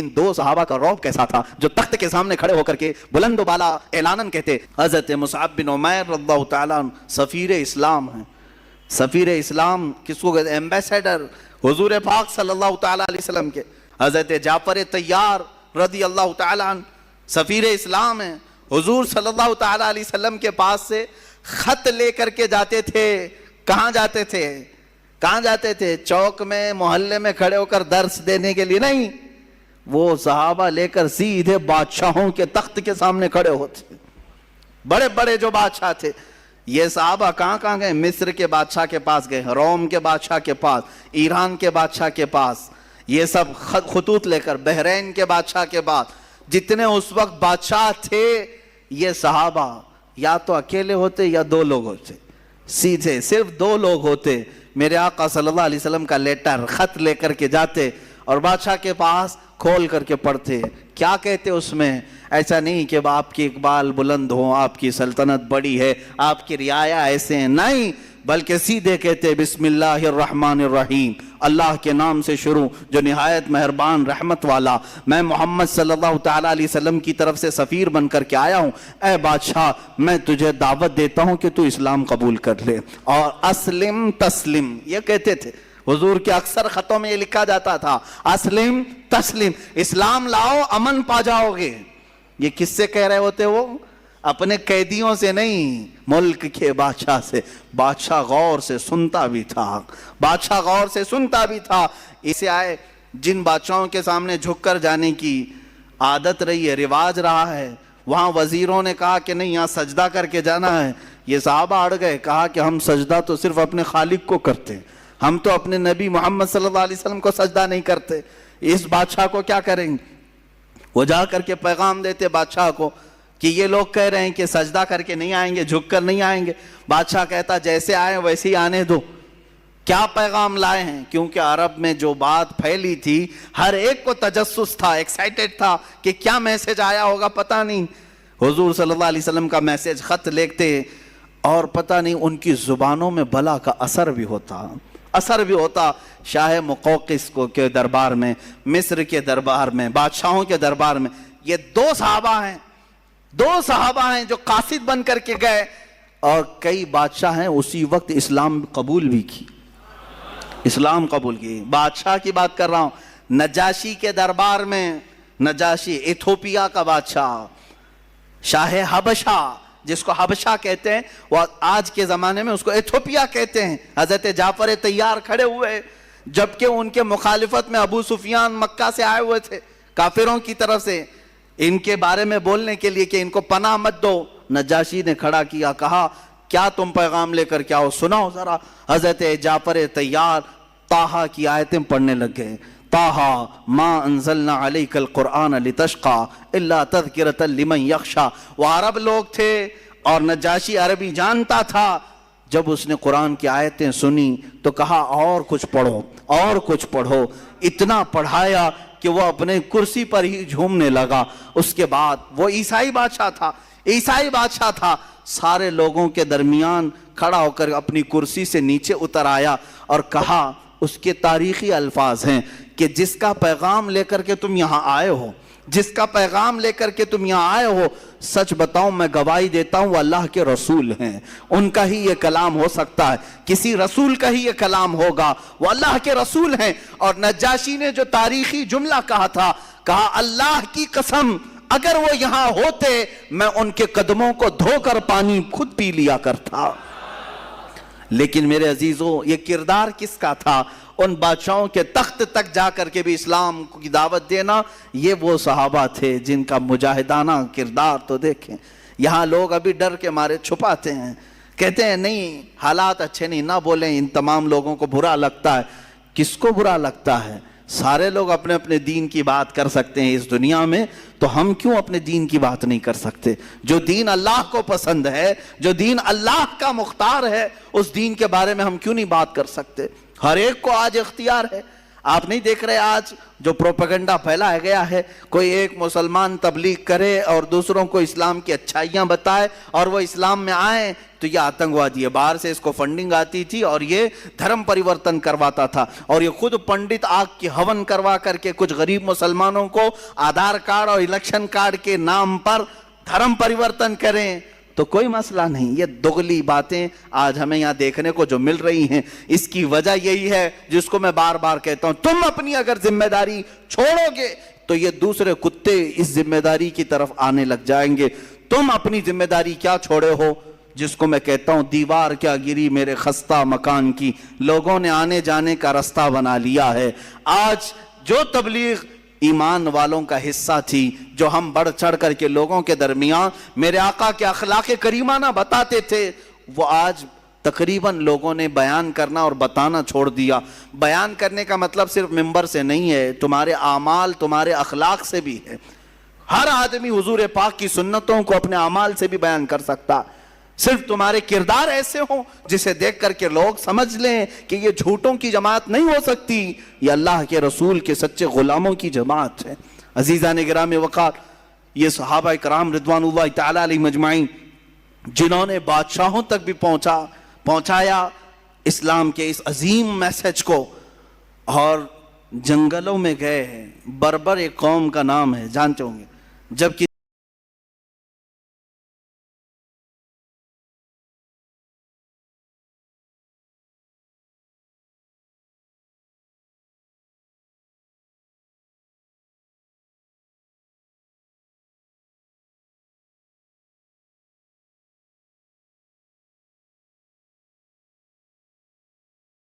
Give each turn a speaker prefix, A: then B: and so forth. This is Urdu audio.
A: ان دو صحابہ کا رعب کیسا تھا جو تخت کے سامنے کھڑے ہو کر کے بلند و بالا اعلاناً کہتے. حضرت مصعب بن عمیر رضی اللہ تعالیٰ عنہ سفیر اسلام ہیں. سفیر اسلام کس کو کہتے ہیں؟ ایمبیسیڈر حضور پاک صلی اللہ تعالیٰ علیہ وسلم کے. حضرت جعفر طیار رضی اللہ تعالیٰ عنہ سفیر اسلام ہیں. حضور صلی اللہ تعالیٰ علیہ وسلم کے پاس سے خط لے کر کے جاتے تھے. کہاں جاتے تھے؟ کہاں جاتے تھے؟ چوک میں محلے میں کھڑے ہو کر درس دینے کے لیے نہیں. وہ صحابہ لے کر سیدھے بادشاہوں کے تخت کے سامنے کھڑے ہوتے. بڑے بڑے جو بادشاہ تھے یہ صحابہ کہاں کہاں گئے؟ مصر کے بادشاہ کے پاس گئے, روم کے بادشاہ کے پاس, ایران کے بادشاہ کے پاس, یہ سب خطوط لے کر بحرین کے بادشاہ کے پاس. جتنے اس وقت بادشاہ تھے یہ صحابہ یا تو اکیلے ہوتے یا دو لوگ ہوتے. سیدھے صرف دو لوگ ہوتے. میرے آقا صلی اللہ علیہ وسلم کا لیٹر خط لے کر کے جاتے اور بادشاہ کے پاس کھول کر کے پڑھتے. کیا کہتے اس میں؟ ایسا نہیں کہ آپ کی اقبال بلند ہو, آپ کی سلطنت بڑی ہے, آپ کی رعایا ایسے ہیں, نہیں, بلکہ سیدھے کہتے بسم اللہ الرحمن الرحیم, اللہ کے نام سے شروع جو نہایت مہربان رحمت والا. میں محمد صلی اللہ تعالیٰ علیہ وسلم کی طرف سے سفیر بن کر کے آیا ہوں. اے بادشاہ میں تجھے دعوت دیتا ہوں کہ تو اسلام قبول کر لے, اور اسلم تسلم یہ کہتے تھے. حضور کے اکثر خطوں میں یہ لکھا جاتا تھا اسلم تسلم, اسلام لاؤ امن پا جاؤ گے. یہ کس سے کہہ رہے ہوتے؟ وہ اپنے قیدیوں سے نہیں, ملک کے بادشاہ سے. بادشاہ غور سے سنتا بھی تھا, بادشاہ غور سے سنتا بھی تھا. اسے آئے جن بادشاہوں کے سامنے جھک کر جانے کی عادت رہی ہے, رواج رہا ہے, وہاں وزیروں نے کہا کہ نہیں یہاں سجدہ کر کے جانا ہے. یہ صحابہ اڑ گئے, کہا کہ ہم سجدہ تو صرف اپنے خالق کو کرتے ہیں, ہم تو اپنے نبی محمد صلی اللہ علیہ وسلم کو سجدہ نہیں کرتے, اس بادشاہ کو کیا کریں گے؟ وہ جا کر کے پیغام دیتے بادشاہ کو کہ یہ لوگ کہہ رہے ہیں کہ سجدہ کر کے نہیں آئیں گے, جھک کر نہیں آئیں گے. بادشاہ کہتا جیسے آئے ویسے ہی آنے دو. کیا پیغام لائے ہیں؟ کیونکہ عرب میں جو بات پھیلی تھی ہر ایک کو تجسس تھا, ایکسائٹڈ تھا کہ کیا میسج آیا ہوگا پتہ نہیں. حضور صلی اللہ علیہ وسلم کا میسج خط لکھتے اور پتہ نہیں ان کی زبانوں میں بلا کا اثر بھی ہوتا. شاہ مقوقس کو کے دربار میں, مصر کے دربار میں, بادشاہوں کے دربار میں یہ دو صحابہ ہیں جو قاصد بن کر کے گئے, اور کئی بادشاہ ہیں اسی وقت اسلام قبول بھی کی. اسلام قبول کی. بادشاہ کی بات کر رہا ہوں, نجاشی کے دربار میں, نجاشی ایتھوپیا کا بادشاہ, شاہ حبشہ جس کو حبشہ کہتے ہیں, وہ آج کے زمانے میں اس کو ایتھوپیا کہتے ہیں. حضرت جعفر طیار کھڑے ہوئے, جبکہ ان کے مخالفت میں ابو سفیان مکہ سے آئے ہوئے تھے کافروں کی طرف سے, ان کے بارے میں بولنے کے لیے کہ ان کو پناہ مت دو. نجاشی نے کھڑا کیا, کہا کیا تم پیغام لے کر کیا ہو, سناؤ ذرا. حضرت جعفر طیار طٰہٰ کی آیتیں پڑھنے لگ گئے. طٰہٰ ما انزلنا علیک القرآن لتشقیٰ الا تذکرۃ لمن یخشیٰ. وہ عرب لوگ تھے اور نجاشی عربی جانتا تھا. جب اس نے قرآن کی آیتیں سنی تو کہا اور کچھ پڑھو, اور کچھ پڑھو. اتنا پڑھایا کہ وہ اپنے کرسی پر ہی جھومنے لگا. اس کے بعد وہ عیسائی بادشاہ تھا, سارے لوگوں کے درمیان کھڑا ہو کر اپنی کرسی سے نیچے اتر آیا اور کہا, اس کے تاریخی الفاظ ہیں کہ جس کا پیغام لے کر کے تم یہاں آئے ہو, سچ بتاؤں میں گواہی دیتا ہوں وہ اللہ کے رسول ہیں. ان کا ہی یہ کلام ہو سکتا ہے, کسی رسول کا ہی یہ کلام ہوگا, وہ اللہ کے رسول ہیں. اور نجاشی نے جو تاریخی جملہ کہا تھا, کہا اللہ کی قسم اگر وہ یہاں ہوتے میں ان کے قدموں کو دھو کر پانی خود پی لیا کرتا. لیکن میرے عزیزوں, یہ کردار کس کا تھا؟ ان بادشاہوں کے تخت تک جا کر کے بھی اسلام کی دعوت دینا, یہ وہ صحابہ تھے جن کا مجاہدانہ کردار تو دیکھیں. یہاں لوگ ابھی ڈر کے مارے چھپاتے ہیں, کہتے ہیں نہیں حالات اچھے نہیں, نہ بولیں, ان تمام لوگوں کو برا لگتا ہے. کس کو برا لگتا ہے؟ سارے لوگ اپنے اپنے دین کی بات کر سکتے ہیں اس دنیا میں, تو ہم کیوں اپنے دین کی بات نہیں کر سکتے؟ جو دین اللہ کو پسند ہے, جو دین اللہ کا مختار ہے, اس دین کے بارے میں ہم کیوں نہیں بات کر سکتے؟ ہر ایک کو آج اختیار ہے. آپ نہیں دیکھ رہے آج جو پروپیگنڈا پھیلایا گیا ہے, کوئی ایک مسلمان تبلیغ کرے اور دوسروں کو اسلام کی اچھائیاں بتائے اور وہ اسلام میں آئیں, تو یہ آتنکوادی ہے، باہر سے اس کو فنڈنگ آتی تھی اور یہ دھرم پریورتن کرواتا تھا، اور یہ خود پنڈت آگ کی ہون کروا کر کے کچھ غریب مسلمانوں کو آدھار کارڈ اور الیکشن کارڈ کے نام پر دھرم پریورتن کریں تو کوئی مسئلہ نہیں۔ یہ دغلی باتیں آج ہمیں یہاں دیکھنے کو جو مل رہی ہیں، اس کی وجہ یہی ہے جس کو میں بار بار کہتا ہوں، تم اپنی اگر ذمہ داری چھوڑو گے تو یہ دوسرے کتے اس ذمہ داری کی طرف آنے لگ جائیں گے۔ تم اپنی ذمہ داری کیا چھوڑے ہو، جس کو میں کہتا ہوں دیوار کیا گری میرے خستہ مکان کی، لوگوں نے آنے جانے کا رستہ بنا لیا ہے۔ آج جو تبلیغ ایمان والوں کا حصہ تھی، جو ہم بڑھ چڑھ کر کے لوگوں کے درمیان میرے آقا کے اخلاق کریمانہ بتاتے تھے، وہ آج تقریباً لوگوں نے بیان کرنا اور بتانا چھوڑ دیا۔ بیان کرنے کا مطلب صرف ممبر سے نہیں ہے، تمہارے اعمال تمہارے اخلاق سے بھی ہے۔ ہر آدمی حضور پاک کی سنتوں کو اپنے اعمال سے بھی بیان کر سکتا، صرف تمہارے کردار ایسے ہوں جسے دیکھ کر کے لوگ سمجھ لیں کہ یہ جھوٹوں کی جماعت نہیں ہو سکتی، یہ اللہ کے رسول کے سچے غلاموں کی جماعت ہے۔ عزیزان گرامی وقار، یہ صحابہ کرام رضوان اللہ تعالی علیہ مجمعین جنہوں نے بادشاہوں تک بھی پہنچایا اسلام کے اس عظیم میسج کو، اور جنگلوں میں گئے ہیں۔ بربر ایک قوم کا نام ہے، جانتے ہوں گے، جب